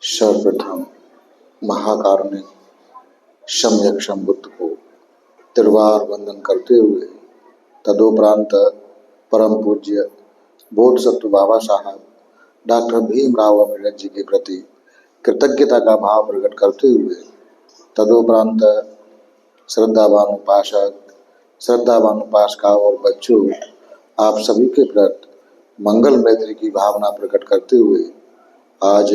सर्वप्रथम महाकारुणिक सम्यक बुद्ध को त्रिवार वंदन करते हुए तदोपरांत परम पूज्य बोधसत्व बाबा साहब डॉक्टर भीमराव अम्बेडकर जी के प्रति कृतज्ञता का भाव प्रकट करते हुए तदोपरांत श्रद्धावान उपासक, श्रद्धावान उपासका और बच्चों, आप सभी के प्रति मंगल मैत्री की भावना प्रकट करते हुए आज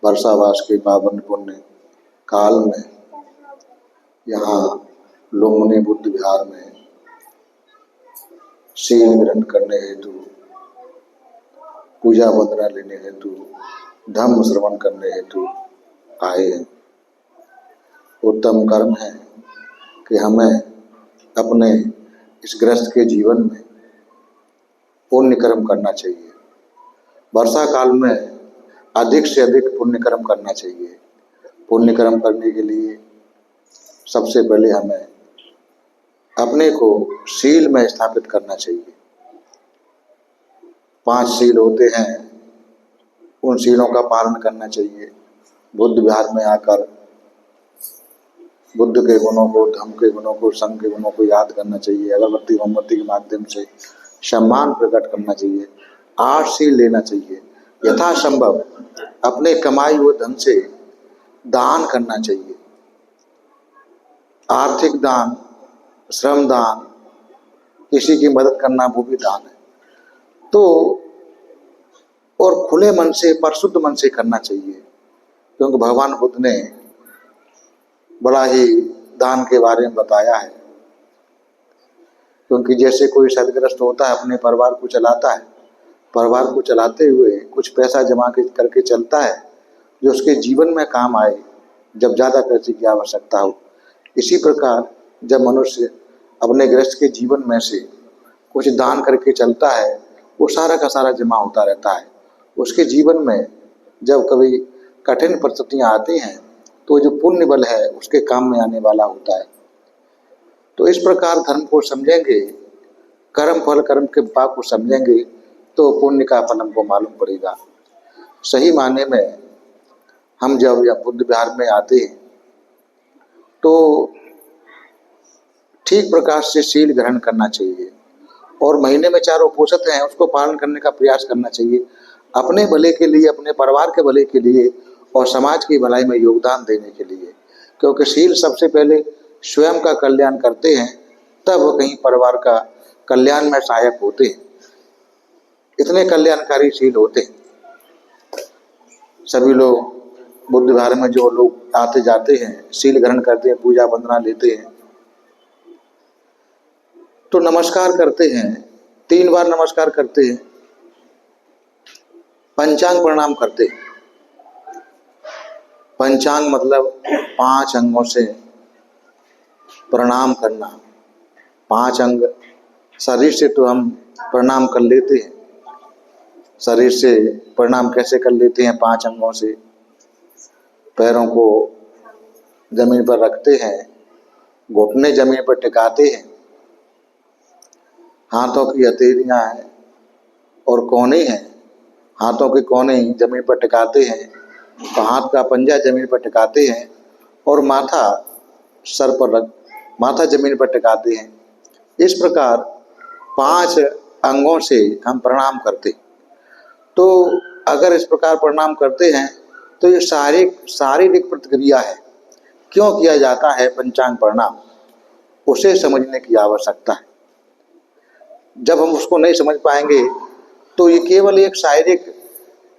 वर्षावास के पावन पुण्य काल में यहाँ लुम्बिनी बुद्ध विहार में शील ग्रहण करने हेतु, पूजा वंदना लेने हेतु, धम्म श्रवण करने हेतु आए हैं। उत्तम कर्म है कि हमें अपने इस ग्रस्त के जीवन में पुण्य कर्म करना चाहिए। वर्षा काल में अधिक से अधिक पुण्य कर्म करना चाहिए। पुण्य कर्म करने के लिए सबसे पहले हमें अपने को शील में स्थापित करना चाहिए। 5 शील होते हैं, उन शीलों का पालन करना चाहिए। बुद्ध विहार में आकर बुद्ध के गुणों को, धम्म के गुणों को, संघ के गुणों को याद करना चाहिए। अगरबत्ती मोमबत्ती के माध्यम से सम्मान प्रकट करना चाहिए। 8 शील लेना चाहिए। यथासंभव अपने कमाई हुए धन से दान करना चाहिए। आर्थिक दान, श्रम दान, किसी की मदद करना वो भी दान है। तो और खुले मन से, परिशुद्ध मन से करना चाहिए, क्योंकि भगवान बुद्ध ने बड़ा ही दान के बारे में बताया है। क्योंकि जैसे कोई सदग्रस्त होता है, अपने परिवार को चलाता है, परिवार को चलाते हुए कुछ पैसा जमा करके चलता है जो उसके जीवन में काम आए जब ज़्यादा पैसे की आवश्यकता हो। इसी प्रकार जब मनुष्य अपने गृहस्थ के जीवन में से कुछ दान करके चलता है, वो सारा का सारा जमा होता रहता है। उसके जीवन में जब कभी कठिन परिस्थितियाँ आती हैं तो जो पुण्य बल है उसके काम में आने वाला होता है। तो इस प्रकार धर्म को समझेंगे, कर्म फल कर्म के पाप को समझेंगे तो पुण्य का फल हमको मालूम पड़ेगा। सही मायने में हम जब यह बुद्ध विहार में आते हैं तो ठीक प्रकार से शील ग्रहण करना चाहिए और महीने में 4 उपोषित हैं उसको पालन करने का प्रयास करना चाहिए, अपने भले के लिए, अपने परिवार के भले के लिए और समाज की भलाई में योगदान देने के लिए। क्योंकि शील सबसे पहले स्वयं का कल्याण करते हैं, तब वो कहीं परिवार का कल्याण में सहायक होते हैं। इतने कल्याणकारी शील होते हैं। सभी लोग बुद्ध विहार में जो लोग आते जाते हैं, शील ग्रहण करते हैं, पूजा वंदना लेते हैं, तो नमस्कार करते हैं। 3 बार नमस्कार करते हैं, पंचांग प्रणाम करते हैं। पंचांग मतलब 5 अंगों से प्रणाम करना। 5 अंग शरीर से तो हम प्रणाम कर लेते हैं। शरीर से प्रणाम कैसे कर लेते हैं? 5 अंगों से पैरों को जमीन पर रखते हैं, घुटने जमीन पर टिकाते हैं, हाथों की हथेलियां हैं और कोने हैं, हाथों के कोने जमीन पर टिकाते हैं, तो हाथ का पंजा जमीन पर टिकाते हैं और माथा सर पर रख, माथा जमीन पर टिकाते हैं। इस प्रकार 5 अंगों से हम प्रणाम करते। तो अगर इस प्रकार प्रणाम करते हैं तो ये शारीरिक प्रतिक्रिया है। क्यों किया जाता है पंचांग प्रणाम, उसे समझने की आवश्यकता है। जब हम उसको नहीं समझ पाएंगे तो ये केवल एक शारीरिक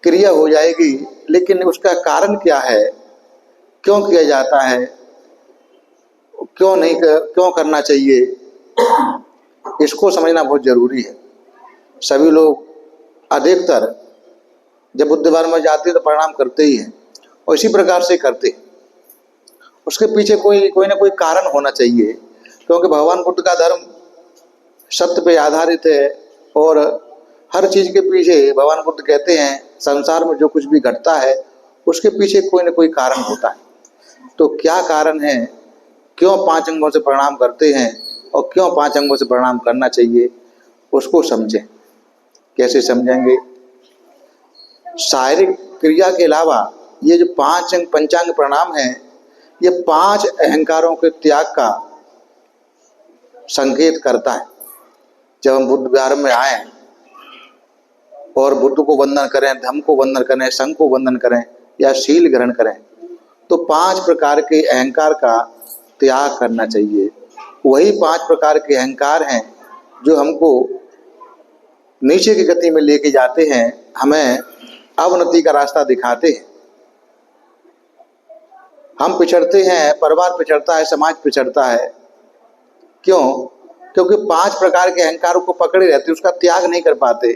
क्रिया हो जाएगी, लेकिन उसका कारण क्या है, क्यों किया जाता है, क्यों करना चाहिए, इसको समझना बहुत जरूरी है। सभी लोग अधिकतर जब बुद्ध विहार में जाते हैं तो प्रणाम करते ही हैं और इसी प्रकार से करते। उसके पीछे कोई ना कोई कारण होना चाहिए, क्योंकि भगवान बुद्ध का धर्म सत्य पे आधारित है और हर चीज के पीछे भगवान बुद्ध कहते हैं संसार में जो कुछ भी घटता है उसके पीछे कोई ना कोई कारण होता है। तो क्या कारण है, क्यों 5 अंगों से प्रणाम करते हैं और क्यों 5 अंगों से प्रणाम करना चाहिए, उसको समझें। कैसे समझेंगे? शारीरिक क्रिया के अलावा ये जो पंचांग प्रणाम है, ये 5 अहंकारों के त्याग का संकेत करता है। जब हम बुद्ध विहार में आए और बुद्ध को वंदन करें, धम्म को वंदन करें, संघ को वंदन करें या शील ग्रहण करें, तो 5 प्रकार के अहंकार का त्याग करना चाहिए। वही 5 प्रकार के अहंकार हैं जो हमको नीचे की गति में लेके जाते हैं, हमें अवनति का रास्ता दिखाते हैं। हम पिछड़ते हैं, परिवार पिछड़ता है, समाज पिछड़ता है। क्यों? क्योंकि 5 प्रकार के अहंकारों को पकड़े रहते, उसका त्याग नहीं कर पाते,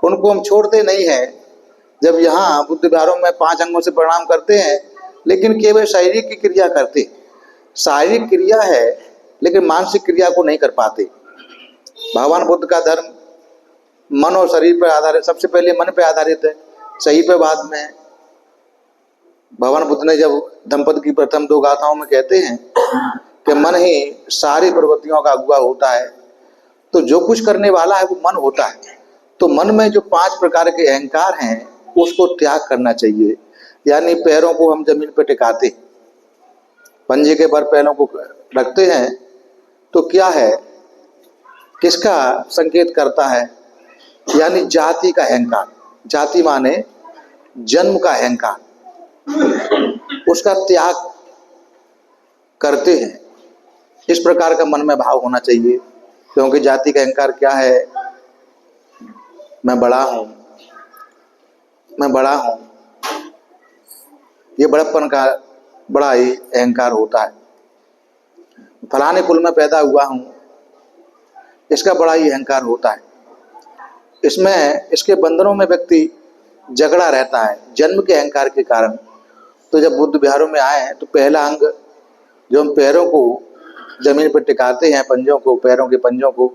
उनको हम छोड़ते नहीं हैं। जब यहाँ बुद्ध विहारों में 5 अंगों से प्रणाम करते हैं, लेकिन केवल शारीरिक की क्रिया करते, शारीरिक क्रिया है लेकिन मानसिक क्रिया को नहीं कर पाते। भगवान बुद्ध का धर्म मन और शरीर पर आधारित, सबसे पहले मन पर आधारित है, शरीर पर बाद में है। भगवान बुद्ध ने जब धम्मपद की प्रथम 2 गाथाओं में कहते हैं कि मन ही सारी प्रवृत्तियों का अगुआ होता है, तो जो कुछ करने वाला है वो मन होता है। तो मन में जो 5 प्रकार के अहंकार हैं उसको त्याग करना चाहिए। यानी पैरों को हम जमीन पर टिकाते, पंजे के भर पैरों को रखते हैं, तो क्या है, किसका संकेत करता है? यानी जाति का अहंकार। जाति माने जन्म का अहंकार, उसका त्याग करते हैं। इस प्रकार का मन में भाव होना चाहिए। क्योंकि जाति का अहंकार क्या है? मैं बड़ा हूं, मैं बड़ा हूं, ये बड़प्पन का बड़ा ही अहंकार होता है। फलाने कुल में पैदा हुआ हूं, इसका बड़ा ही अहंकार होता है। इसमें, इसके बंधनों में व्यक्ति जकड़ा रहता है जन्म के अहंकार के कारण। तो जब बुद्ध विहारों में आए तो पहला अंग जो हम पैरों को जमीन पर टिकाते हैं, पंजों को, पैरों के पंजों को,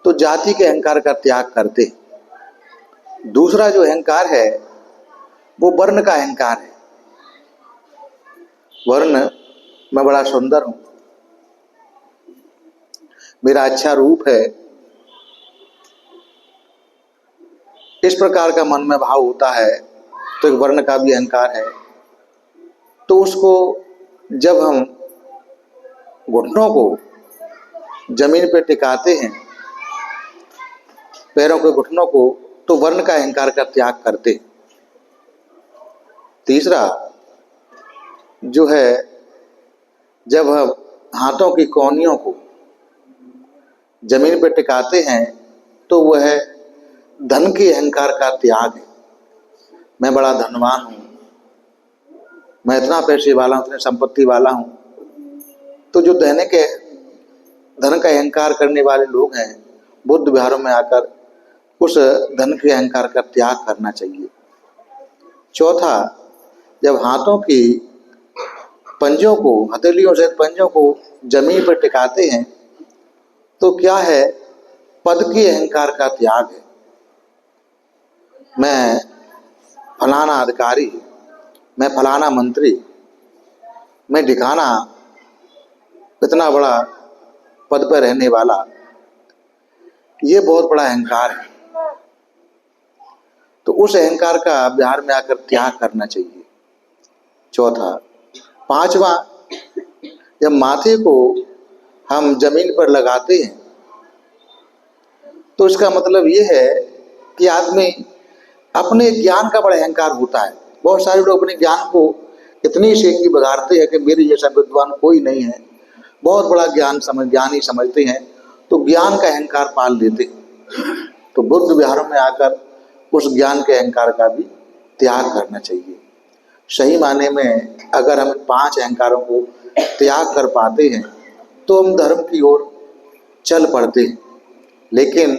तो जाति के अहंकार का त्याग करते हैं। दूसरा जो अहंकार है वो वर्ण का अहंकार है। वर्ण, मैं बड़ा सुंदर हूं, मेरा अच्छा रूप है, इस प्रकार का मन में भाव होता है, तो एक वर्ण का भी अहंकार है। तो उसको जब हम घुटनों को जमीन पर टिकाते हैं, पैरों के घुटनों को, तो वर्ण का अहंकार का त्याग करते। तीसरा जो है, जब हम हाथों की कोहनियों को जमीन पर टिकाते हैं, तो वह धन के अहंकार का त्याग है। मैं बड़ा धनवान हूं, मैं इतना पैसे वाला हूं, इतनी संपत्ति वाला हूं। तो जो धन का अहंकार करने वाले लोग हैं, बुद्ध विहारों में आकर उस धन के अहंकार का त्याग करना चाहिए। चौथा, जब हाथों की पंजों को, हथेलियों से पंजों को जमीन पर टिकाते हैं, तो क्या है, पद के अहंकार का त्याग है। मैं फलाना अधिकारी, मैं फलाना मंत्री, मैं ढिकाना इतना बड़ा पद पर रहने वाला, ये बहुत बड़ा अहंकार है। तो उस अहंकार का विहार में आकर त्याग करना चाहिए। चौथा। पांचवा, जब माथे को हम जमीन पर लगाते हैं, तो इसका मतलब ये है कि आदमी अपने ज्ञान का बड़ा अहंकार होता है। बहुत सारे लोग अपने ज्ञान को इतनी शेखी बघाड़ते हैं कि मेरे जैसा विद्वान कोई नहीं है, बहुत बड़ा ज्ञानी समझते हैं, तो ज्ञान का अहंकार पाल लेते हैं। तो बुद्ध विहारों में आकर उस ज्ञान के अहंकार का भी त्याग करना चाहिए। सही माने में अगर हम 5 अहंकारों को त्याग कर पाते हैं तो हम धर्म की ओर चल पड़ते हैं। लेकिन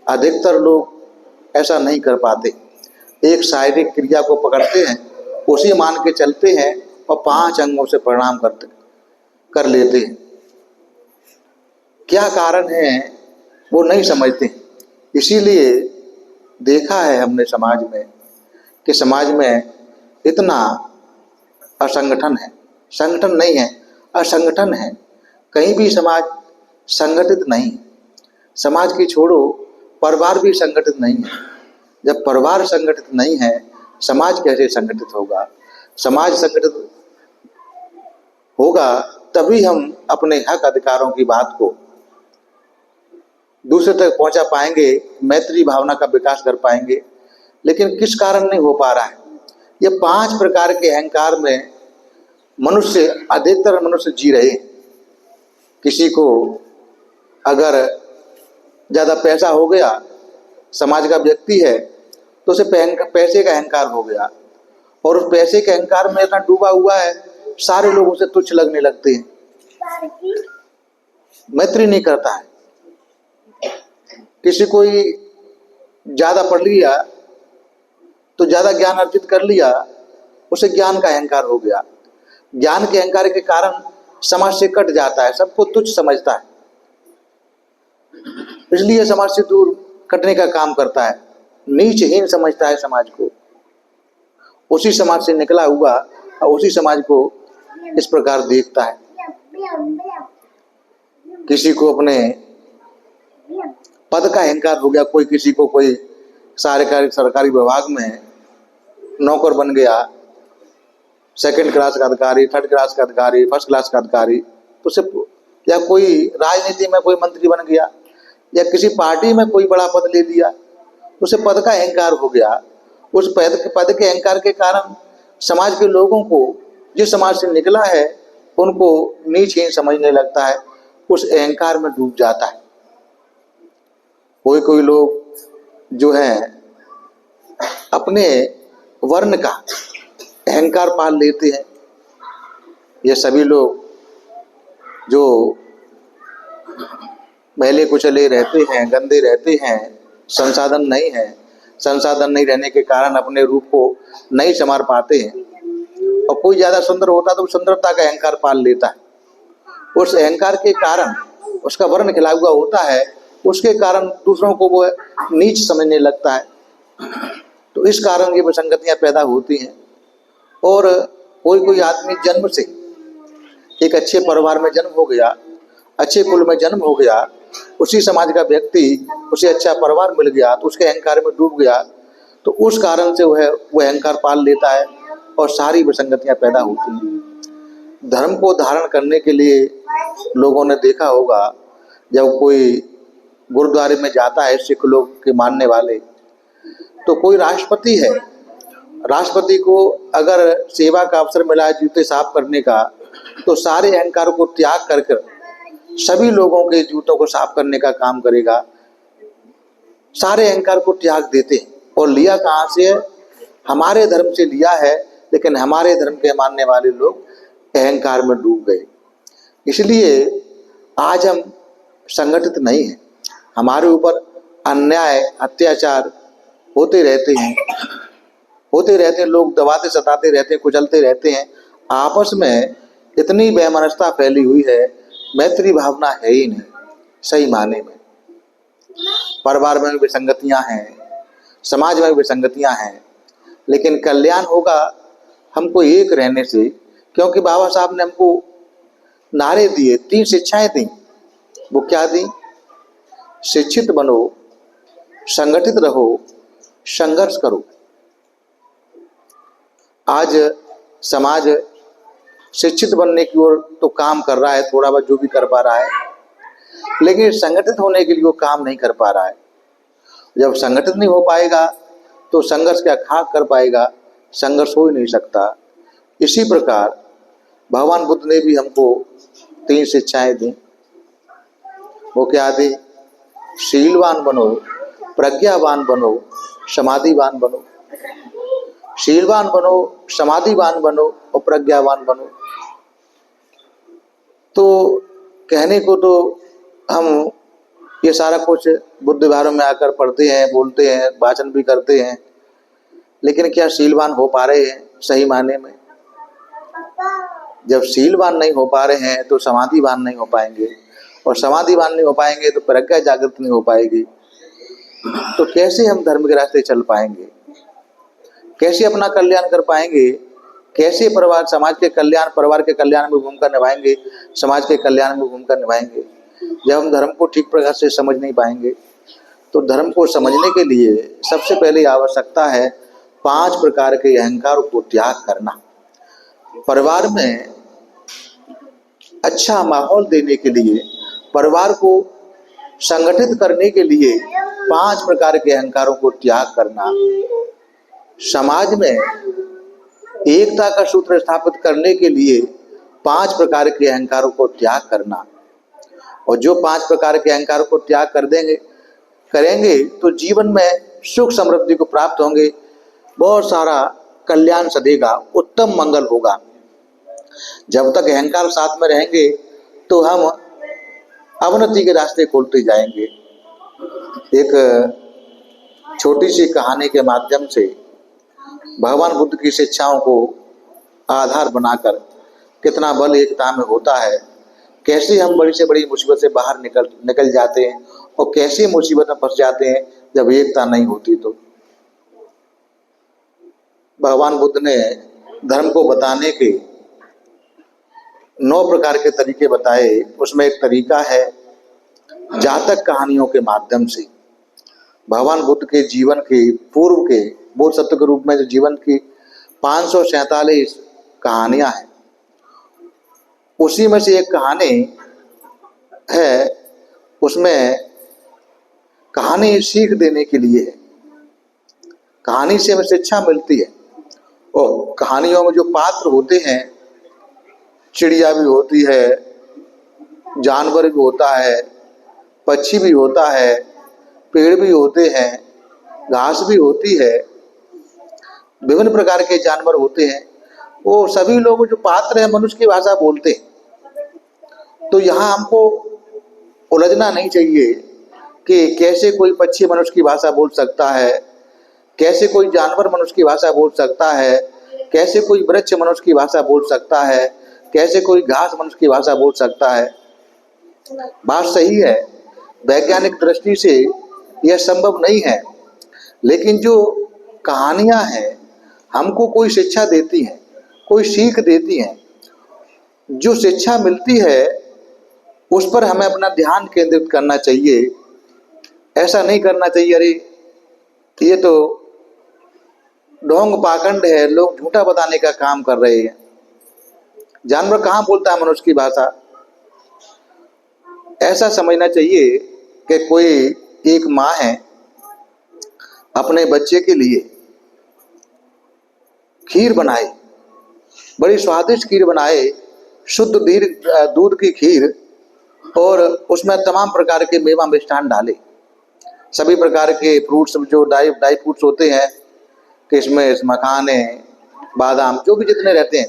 अधिकतर लोग ऐसा नहीं कर पाते, एक शारीरिक क्रिया को पकड़ते हैं, उसी मान के चलते हैं और 5 अंगों से प्रणाम कर लेते हैं। क्या कारण है वो नहीं समझते। इसीलिए देखा है हमने समाज में कि समाज में इतना असंगठन है, संगठन नहीं है, असंगठन है। कहीं भी समाज संगठित नहीं। समाज की छोड़ो, परिवार भी संगठित नहीं है। जब परिवार संगठित नहीं है, समाज कैसे संगठित होगा। समाज संगठित होगा तभी हम अपने हक अधिकारों की बात को दूसरे तक पहुंचा पाएंगे, मैत्री भावना का विकास कर पाएंगे। लेकिन किस कारण नहीं हो पा रहा है? ये 5 प्रकार के अहंकार में मनुष्य, अधिकतर मनुष्य जी रहे हैं। किसी को अगर ज़्यादा पैसा हो गया, समाज का व्यक्ति है, तो उसे पैसे का अहंकार हो गया, और उस पैसे के अहंकार में इतना डूबा हुआ है, सारे लोग उसे तुच्छ लगने लगते हैं, मैत्री नहीं करता है। किसी कोई ज़्यादा पढ़ लिया तो ज़्यादा ज्ञान अर्जित कर लिया, उसे ज्ञान का अहंकार हो गया। ज्ञान के अहंकार के कारण समाज से कट जाता है, सबको तुच्छ समझता है, इसलिए समाज से दूर कटने का काम करता है, नीचहीन समझता है समाज को। उसी समाज से निकला हुआ और उसी समाज को इस प्रकार देखता है। किसी को अपने पद का अहंकार हो गया, कोई किसी को कोई सरकारी विभाग में नौकर बन गया, 2nd क्लास का अधिकारी, 3rd क्लास का अधिकारी, 1st क्लास का अधिकारी, तो उसे, या कोई राजनीति में कोई मंत्री बन गया, या किसी पार्टी में कोई बड़ा पद ले लिया, उसे पद का अहंकार हो गया। उस पद के अहंकार के कारण समाज के लोगों को, जिस समाज से निकला है, उनको नीचहीन समझने लगता है, उस अहंकार में डूब जाता है। कोई लोग जो हैं अपने वर्ण का अहंकार पाल लेते हैं। ये सभी लोग जो मैले कुचले रहते हैं, गंदे रहते हैं, संसाधन नहीं रहने के कारण अपने रूप को नहीं संवार पाते हैं, और कोई ज़्यादा सुंदर होता तो सुंदरता का अहंकार पाल लेता है। उस अहंकार के कारण उसका वर्ण खिला हुआ होता है, उसके कारण दूसरों को वो नीच समझने लगता है। तो इस कारण ये विसंगतियाँ पैदा होती हैं। और कोई आदमी जन्म से एक अच्छे परिवार में जन्म हो गया, अच्छे कुल में जन्म हो गया, उसी समाज का व्यक्ति, उसे अच्छा परिवार मिल गया, तो उसके अहंकार में डूब गया, तो उस कारण से वह अहंकार पाल लेता है और सारी विसंगतियाँ पैदा होती हैं। धर्म को धारण करने के लिए लोगों ने देखा होगा, जब कोई गुरुद्वारे में जाता है, सिख लोग के मानने वाले, तो कोई राष्ट्रपति है, राष्ट्रपति को अगर सेवा का अवसर मिला है जूते साफ करने का, तो सारे अहंकार को त्याग कर सभी लोगों के जूतों को साफ करने का काम करेगा। सारे अहंकार को त्याग देते हैं। और लिया कहाँ से है? हमारे धर्म से लिया है, लेकिन हमारे धर्म के मानने वाले लोग अहंकार में डूब गए। इसलिए आज हम संगठित नहीं हैं, हमारे ऊपर अन्याय, अत्याचार होते रहते हैं, लोग दबाते सताते रहते हैं, कुचलते रहते हैं। आपस में इतनी बेमनस्ता फैली हुई है, मैत्री भावना है ही नहीं सही माने में। परिवार में भी विसंगतियाँ हैं, समाज में भी विसंगतियाँ हैं, लेकिन कल्याण होगा हमको एक रहने से। क्योंकि बाबा साहब ने हमको नारे दिए, 3 शिक्षाएं दी। वो क्या दी? शिक्षित बनो, संगठित रहो, संघर्ष करो। आज समाज शिक्षित बनने की ओर तो काम कर रहा है, थोड़ा बहुत जो भी कर पा रहा है, लेकिन संगठित होने के लिए वो काम नहीं कर पा रहा है। जब संगठित नहीं हो पाएगा तो संघर्ष क्या खाक कर पाएगा? संघर्ष हो ही नहीं सकता। इसी प्रकार भगवान बुद्ध ने भी हमको 3 शिक्षाएं दी। वो क्या दी? शीलवान बनो, प्रज्ञावान बनो, समाधिवान बनो। शीलवान बनो, समाधिवान बनो और प्रज्ञावान बनो। तो कहने को तो हम ये सारा कुछ बुद्ध विहारों में आकर पढ़ते हैं, बोलते हैं, भाषण भी करते हैं, लेकिन क्या शीलवान हो पा रहे हैं सही मायने में? जब शीलवान नहीं हो पा रहे हैं तो समाधिवान नहीं हो पाएंगे, और समाधिवान नहीं हो पाएंगे तो प्रज्ञा जागृत नहीं हो पाएगी। तो कैसे हम धर्म के रास्ते चल पाएंगे? कैसे अपना कल्याण कर पाएंगे? कैसे परिवार, समाज के कल्याण, परिवार के कल्याण में भूमिका निभाएंगे, समाज के कल्याण में भूमिका निभाएंगे, जब हम धर्म को ठीक प्रकार से समझ नहीं पाएंगे? तो धर्म को समझने के लिए सबसे पहले आवश्यकता है 5 प्रकार के अहंकार को त्याग करना। परिवार में अच्छा माहौल देने के लिए, परिवार को संगठित करने के लिए 5 प्रकार के अहंकारों को त्याग करना, समाज में एकता का सूत्र स्थापित करने के लिए 5 प्रकार के अहंकारों को त्याग करना। और जो 5 प्रकार के अहंकारों को त्याग करेंगे तो जीवन में सुख समृद्धि को प्राप्त होंगे, बहुत सारा कल्याण सधेगा, उत्तम मंगल होगा। जब तक अहंकार साथ में रहेंगे तो हम अवनति के रास्ते खोलते जाएंगे। एक छोटी सी कहानी के माध्यम से भगवान बुद्ध की शिक्षाओं को आधार बनाकर कितना बल एकता में होता है, कैसे हम बड़ी से बड़ी मुसीबत से बाहर निकल जाते हैं और कैसे मुसीबत में फंस जाते हैं जब एकता नहीं होती। तो भगवान बुद्ध ने धर्म को बताने के 9 प्रकार के तरीके बताए। उसमें एक तरीका है जातक कहानियों के माध्यम से। भगवान बुद्ध के जीवन के पूर्व के बोधिसत्व के रूप में जो जीवन की 547 कहानियां हैं, उसी में से एक कहानी है, उसमें कहानी सीख देने के लिए है। कहानी से हमें शिक्षा मिलती है। और कहानियों में जो पात्र होते हैं, चिड़िया भी होती है, जानवर भी होता है, पक्षी भी होता है, पेड़ भी होते हैं, घास भी होती है, विभिन्न प्रकार के जानवर होते हैं। वो सभी लोग जो पात्र हैं मनुष्य की भाषा बोलते हैं। तो यहाँ हमको उलझना नहीं चाहिए कि कैसे कोई पक्षी मनुष्य की भाषा बोल सकता है, कैसे कोई जानवर मनुष्य की भाषा बोल सकता है, कैसे कोई वृक्ष मनुष्य की भाषा बोल सकता है, कैसे कोई घास मनुष्य की भाषा बोल सकता है। बात सही है, वैज्ञानिक दृष्टि से यह संभव नहीं है, लेकिन जो कहानियां हैं हमको कोई शिक्षा देती हैं, कोई सीख देती हैं। जो शिक्षा मिलती है उस पर हमें अपना ध्यान केंद्रित करना चाहिए। ऐसा नहीं करना चाहिए अरे ये तो ढोंग पाखंड है, लोग झूठा बताने का काम कर रहे हैं। जानवर कहाँ बोलता है मनुष्य की भाषा? ऐसा समझना चाहिए कि कोई एक माँ है, अपने बच्चे के लिए खीर बनाए, बड़ी स्वादिष्ट खीर बनाए, शुद्ध दूध की खीर, और उसमें तमाम प्रकार के मेवा मिष्ठान डाले, सभी प्रकार के फ्रूट्स जो ड्राई फ्रूट्स होते हैं, किशमिश, मखाने, बादाम, जो भी जितने रहते हैं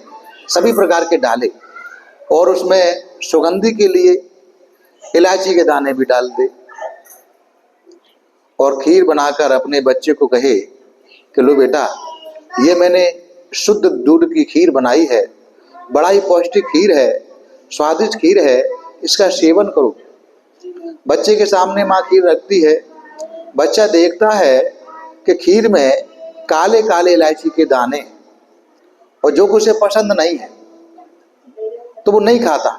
सभी प्रकार के डाले, और उसमें सुगंधी के लिए इलायची के दाने भी डाल दे, और खीर बनाकर अपने बच्चे को कहे कि लो बेटा, ये मैंने शुद्ध दूध की खीर बनाई है, बड़ा ही पौष्टिक खीर है, स्वादिष्ट खीर है, इसका सेवन करो। बच्चे के सामने माँ खीर रखती है, बच्चा देखता है कि खीर में काले काले इलायची के दाने, और जो कुछ उसे पसंद नहीं है तो वो नहीं खाता,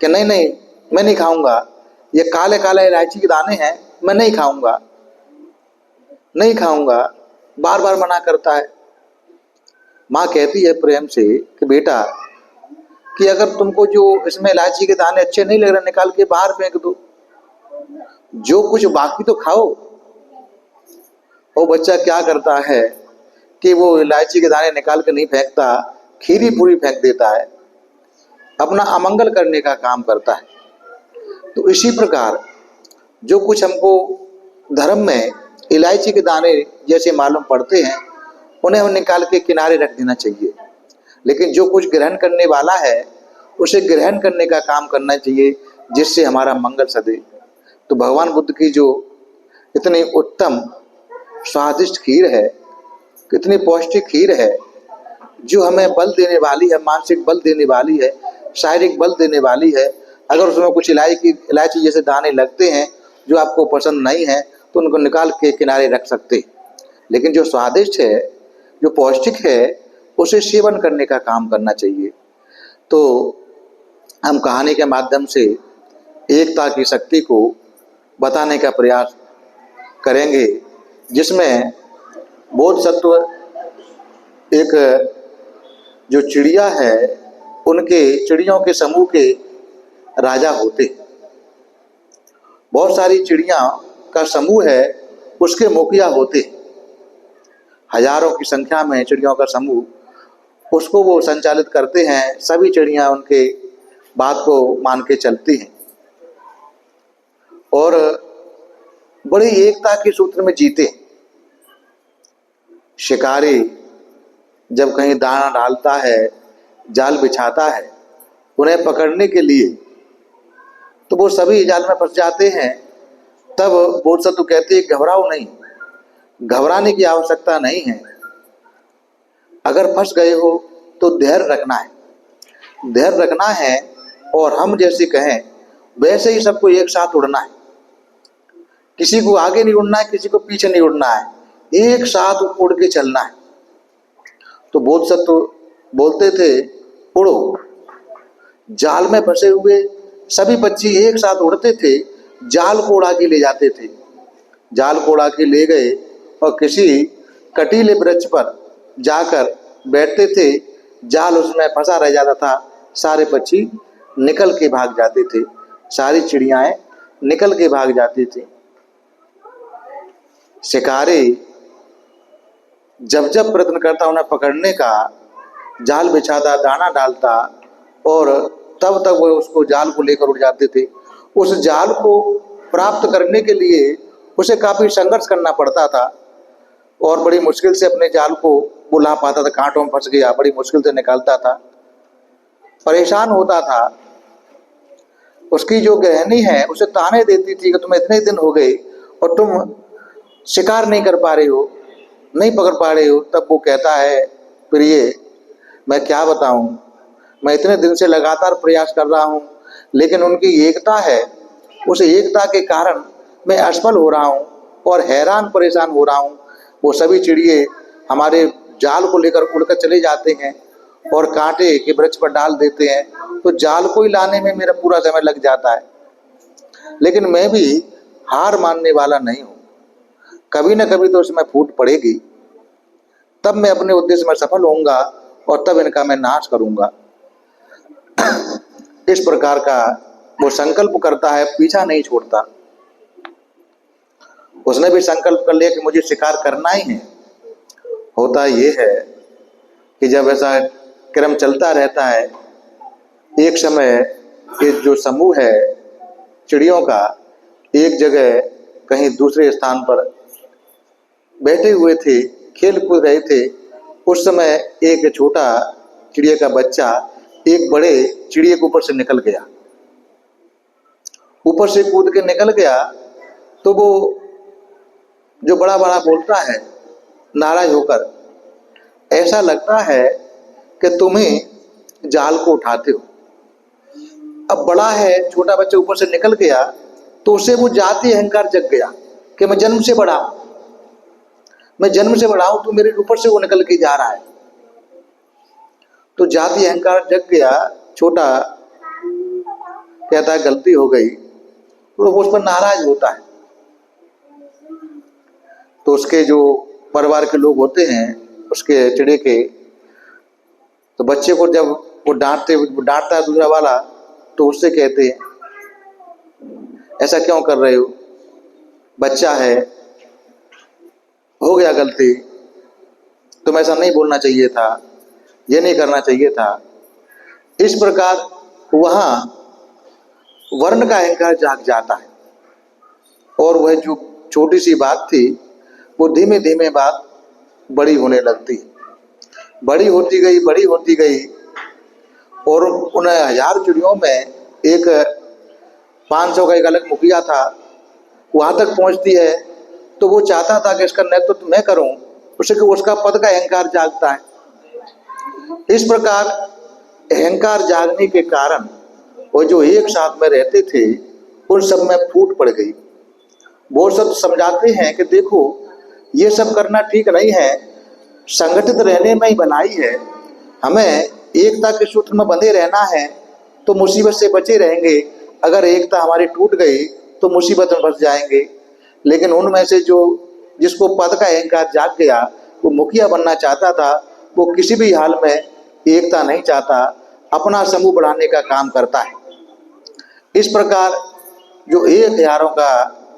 कि नहीं नहीं मैं नहीं खाऊंगा, ये काले काले इलायची के दाने हैं, मैं नहीं खाऊंगा, नहीं खाऊंगा, बार बार मना करता है। माँ कहती है प्रेम से कि बेटा, कि अगर तुमको जो इसमें इलायची के दाने अच्छे नहीं लग रहे, निकाल के बाहर फेंक दो, जो कुछ बाकी तो खाओ। वो बच्चा क्या करता है कि वो इलायची के दाने निकाल कर नहीं फेंकता, खीर ही पूरी फेंक देता है, अपना अमंगल करने का काम करता है। तो इसी प्रकार जो कुछ हमको धर्म में इलायची के दाने जैसे मालूम पड़ते हैं, उन्हें हम निकाल के किनारे रख देना चाहिए, लेकिन जो कुछ ग्रहण करने वाला है उसे ग्रहण करने का काम करना चाहिए, जिससे हमारा मंगल सधे। तो भगवान बुद्ध की जो इतनी उत्तम स्वादिष्ट खीर है, कितनी पौष्टिक खीर है, जो हमें बल देने वाली है, मानसिक बल देने वाली है, शारीरिक बल देने वाली है। अगर उसमें कुछ इलायची जैसे दाने लगते हैं जो आपको पसंद नहीं है तो उनको निकाल के किनारे रख सकते, लेकिन जो स्वादिष्ट है, जो पौष्टिक है, उसे सेवन करने का काम करना चाहिए। तो हम कहानी के माध्यम से एकता की शक्ति को बताने का प्रयास करेंगे, जिसमें बोधिसत्व एक जो चिड़िया है उनके चिड़ियों के समूह के राजा होते। बहुत सारी चिड़िया का समूह है, उसके मुखिया होते। हजारों की संख्या में चिड़ियों का समूह, उसको वो संचालित करते हैं। सभी चिड़िया उनके बात को मान के चलती हैं और बड़ी एकता के सूत्र में जीते। शिकारी जब कहीं दाना डालता है, जाल बिछाता है उन्हें पकड़ने के लिए, तो वो सभी जाल में फंस जाते हैं। तब बोधसत्व कहते हैं घबराओ नहीं, घबराने की आवश्यकता नहीं है। अगर फंस गए हो तो धैर्य रखना है, धैर्य रखना है और हम जैसे कहें वैसे ही सबको एक साथ उड़ना है। किसी को आगे नहीं उड़ना है, किसी को पीछे नहीं उड़ना है, एक साथ उड़ के चलना है। तो बोधसत्व बोलते थे उड़ो। जाल में फंसे हुए सभी पक्षी एक साथ उड़ते थे, जाल को उड़ा के ले जाते थे। जाल को उड़ा के ले गए और किसी कटीले वृक्ष पर जाकर बैठते थे। जाल उसमें फंसा रह जाता था, सारे पक्षी निकल के भाग जाते थे, सारी चिड़ियाएं निकल के भाग जाती थी। शिकारी जब जब प्रयत्न करता उन्हें पकड़ने का, जाल बिछाता, दाना डालता और तब तक वो उसको जाल को लेकर उड़ जाते थे। उस जाल को प्राप्त करने के लिए उसे काफी संघर्ष करना पड़ता था और बड़ी मुश्किल से अपने जाल को वो ला पाता था। कांटों में फंस गया, बड़ी मुश्किल से निकालता था, परेशान होता था। उसकी जो गृहिणी है उसे ताने देती थी कि तुम्हें इतने दिन हो गए और तुम शिकार नहीं कर पा रहे हो, नहीं पकड़ पा रहे हो। तब वो कहता है प्रिय मैं क्या बताऊं, मैं इतने दिन से लगातार प्रयास कर रहा हूं, लेकिन उनकी एकता है, उस एकता के कारण मैं असफल हो रहा हूं और हैरान परेशान हो रहा हूं। वो सभी चिड़िए हमारे जाल को लेकर उड़कर चले जाते हैं और कांटे के वृक्ष पर डाल देते हैं, तो जाल को ही लाने में मेरा पूरा समय लग जाता है। लेकिन मैं भी हार मानने वाला नहीं हूं, कभी न कभी तो उसमें फूट पड़ेगी, तब मैं अपने उद्देश्य में सफल होऊंगा और तब इनका मैं नाश करूंगा। इस प्रकार का वो संकल्प करता है, पीछा नहीं छोड़ता। उसने भी संकल्प कर लिया कि मुझे शिकार करना ही है। होता ये है कि जब ऐसा क्रम चलता रहता है, एक समय ये जो समूह है चिड़ियों का एक जगह कहीं दूसरे स्थान पर बैठे हुए थे, खेल कूद रहे थे। उस समय एक छोटा चिड़िया का बच्चा एक बड़े चिड़िया के ऊपर से निकल गया, ऊपर से कूद के निकल गया। तो वो जो बड़ा बड़ा बोलता है नाराज होकर, ऐसा लगता है कि तुम्हें जाल को उठाते हो। अब बड़ा है, छोटा बच्चा ऊपर से निकल गया तो उसे वो जाति अहंकार जग गया कि मैं जन्म से बड़ा हूं, मैं जन्म से बड़ा हूं, तो मेरे ऊपर से वो निकल के जा रहा है। तो जाति अहंकार जग गया। छोटा कहता है गलती हो गई, तो वो उस पर नाराज होता है। तो उसके जो परिवार के लोग होते हैं उसके चिड़े के, तो बच्चे को जब वो डांटता है दूसरा वाला, तो उससे कहते हैं ऐसा क्यों कर रहे हो, बच्चा है, हो गया गलती, तुम ऐसा नहीं बोलना चाहिए था, ये नहीं करना चाहिए था। इस प्रकार वहां वर्ण का अहंकार जाग जाता है और वह जो छोटी सी बात थी वो धीमे धीमे बात बड़ी होने लगती, बड़ी होती गई, बड़ी होती गई और उन 1000 चिड़ियों में एक 500 का एक अलग मुखिया था, वहां तक पहुंचती है। तो वो चाहता था कि इसका नेतृत्व तो मैं करूं, उसका पद का अहंकार जागता है। इस प्रकार अहंकार जागने के कारण वो जो एक साथ में रहते थे उन सब में फूट पड़ गई। वो सब समझाते हैं कि देखो ये सब करना ठीक नहीं है, संगठित रहने में ही भलाई है, हमें एकता के सूत्र में बंधे रहना है तो मुसीबत से बचे रहेंगे। अगर एकता हमारी टूट गई तो मुसीबत में फंस जाएंगे। लेकिन उनमें से जो जिसको पद का अहंकार जाग गया, वो मुखिया बनना चाहता था, वो किसी भी हाल में एकता नहीं चाहता, अपना समूह बढ़ाने का काम करता है। इस प्रकार जो 1000 का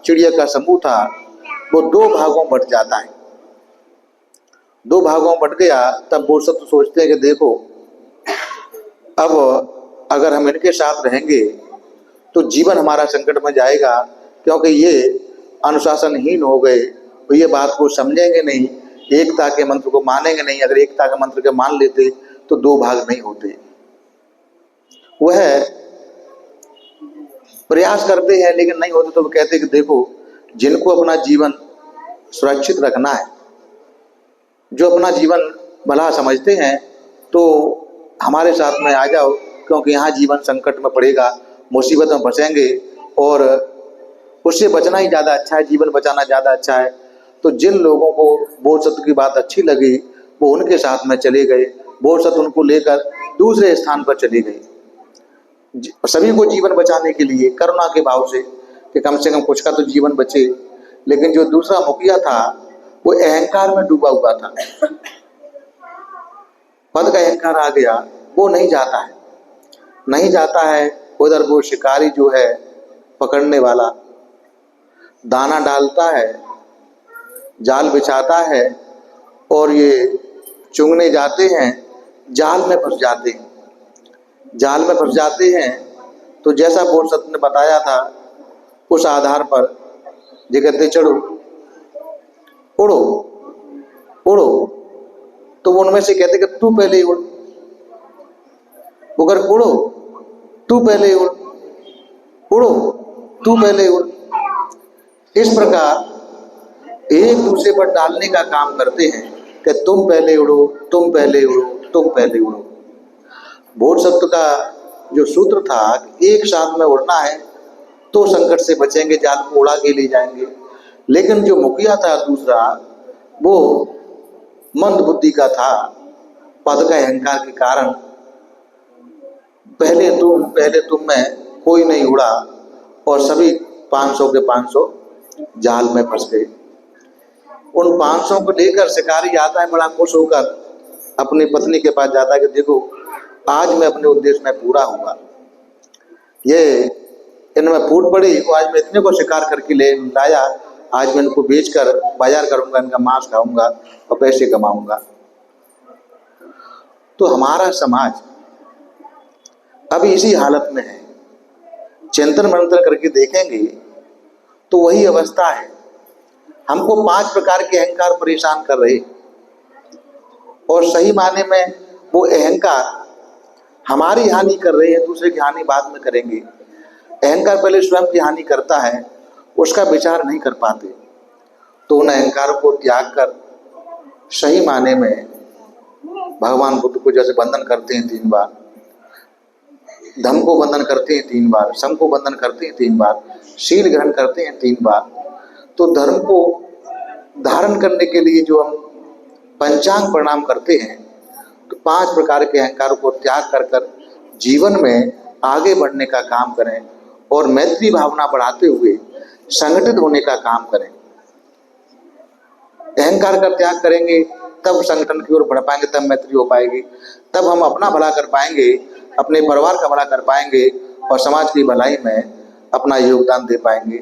चिड़िया का समूह था वो 2 भागों में बट जाता है। 2 भागों में बट गया तब वो सब सोचते हैं कि देखो अब अगर हम इनके साथ रहेंगे तो जीवन हमारा संकट में जाएगा, क्योंकि ये अनुशासनहीन हो गए, तो ये बात को समझेंगे नहीं, एकता के मंत्र को मानेंगे नहीं। अगर एकता के मंत्र के मान लेते तो 2 भाग नहीं होते। वह प्रयास करते हैं लेकिन नहीं होते, तो वो कहते कि देखो जिनको अपना जीवन सुरक्षित रखना है, जो अपना जीवन भला समझते हैं, तो हमारे साथ में आ जाओ, क्योंकि यहाँ जीवन संकट में पड़ेगा, मुसीबत में फंसेंगे और उससे बचना ही ज़्यादा अच्छा है, जीवन बचाना ज़्यादा अच्छा है। तो जिन लोगों को बोधसत्व की बात अच्छी लगी वो उनके साथ में चले गए, बोधसत्व उनको लेकर दूसरे स्थान पर चले गए, सभी को जीवन बचाने के लिए करुणा के भाव से कि कम से कम कुछ का तो जीवन बचे। लेकिन जो दूसरा मुखिया था वो अहंकार में डूबा हुआ था, पद का अहंकार आ गया, वो नहीं जाता है। उधर वो शिकारी जो है पकड़ने वाला दाना डालता है, जाल बिछाता है और ये चुंगने जाते हैं, जाल में फंस जाते हैं। तो जैसा बोधसत्व ने बताया था उस आधार पर ये कहते चढ़ो, उड़ो, तो वो उनमें से कहते कि तू पहले उड़, वो कर उड़ो, तू पहले उड़, उड़ो, तू पहले उड़। इस प्रकार एक दूसरे पर डालने का काम करते हैं कि तुम पहले उड़ो, तुम पहले उड़ो, तुम पहले उड़ो। बोधसत्व का जो सूत्र था एक साथ में उड़ना है तो संकट से बचेंगे, जाल को उड़ा के ले जाएंगे। लेकिन जो मुखिया था दूसरा वो मंद बुद्धि का था, पद का अहंकार के कारण पहले तुम में कोई नहीं उड़ा और सभी 500 के 500 जाल में फंस गए। उन 500 को लेकर शिकारी आता है बड़ा खुश होकर, अपनी पत्नी के पास जाता है कि देखो आज मैं अपने उद्देश्य में पूरा हुआ, ये इनमें फूट पड़ी, तो आज मैं इतने को शिकार करके ले लाया, आज मैं इनको बेचकर बाजार करूंगा, इनका मांस खाऊंगा और पैसे कमाऊंगा। तो हमारा समाज अभी इसी हालत में है। चिंतन मंथन करके देखेंगे तो वही अवस्था है। हमको 5 प्रकार के अहंकार परेशान कर रहे, और सही माने में वो अहंकार हमारी हानि कर रहे हैं, दूसरे की हानि बाद में करेंगे। अहंकार पहले स्वयं की हानि करता है, उसका विचार नहीं कर पाते। तो उन अहंकार को त्याग कर सही माने में भगवान बुद्ध को जैसे बंधन करते हैं 3 बार, धम्म को बंधन करते हैं 3 बार, संघ को बंधन करते हैं 3 बार, शील ग्रहण करते हैं 3 बार। तो धर्म को धारण करने के लिए जो हम पंचांग प्रणाम करते हैं, तो 5 प्रकार के अहंकारों को त्याग कर जीवन में आगे बढ़ने का काम करें और मैत्री भावना बढ़ाते हुए संगठित होने का काम करें। अहंकार का त्याग करेंगे तब संगठन की ओर बढ़ पाएंगे, तब मैत्री हो पाएगी, तब हम अपना भला कर पाएंगे, अपने परिवार का भला कर पाएंगे और समाज की भलाई में अपना योगदान दे पाएंगे।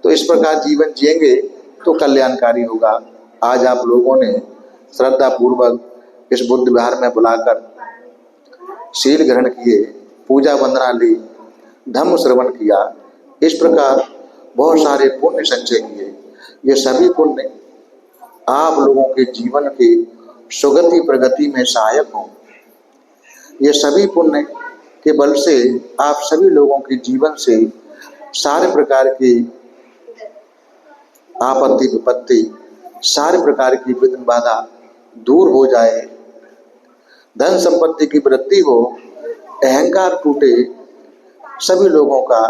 तो इस प्रकार जीवन जिएंगे तो कल्याणकारी होगा। आज आप लोगों ने श्रद्धा पूर्वक इस बुद्ध विहार में बुलाकर शील ग्रहण किए, पूजा वंदना ली, धम्म श्रवण किया, इस प्रकार बहुत सारे पुण्य संचय किए। ये सभी पुण्य आप लोगों के जीवन के सुगति प्रगति में सहायक हों। ये सभी पुण्य के बल से आप सभी लोगों के जीवन से सारे प्रकार की आपत्ति विपत्ति, सारे प्रकार की विघ्न बाधा दूर हो जाए, धन संपत्ति की वृद्धि हो, अहंकार टूटे सभी लोगों का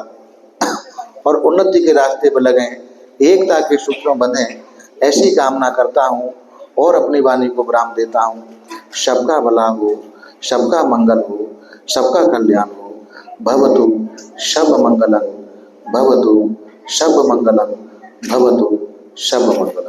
और उन्नति के रास्ते पर लगें, एकता के सूत्रों बंधे, ऐसी कामना करता हूँ और अपनी वाणी को विराम देता हूँ। सबका भला हो, सबका मंगल हो, सबका कल्याण हो। भवतु सब मंगलम, भवतु सब मंगलम, भवतु सब मंगलम।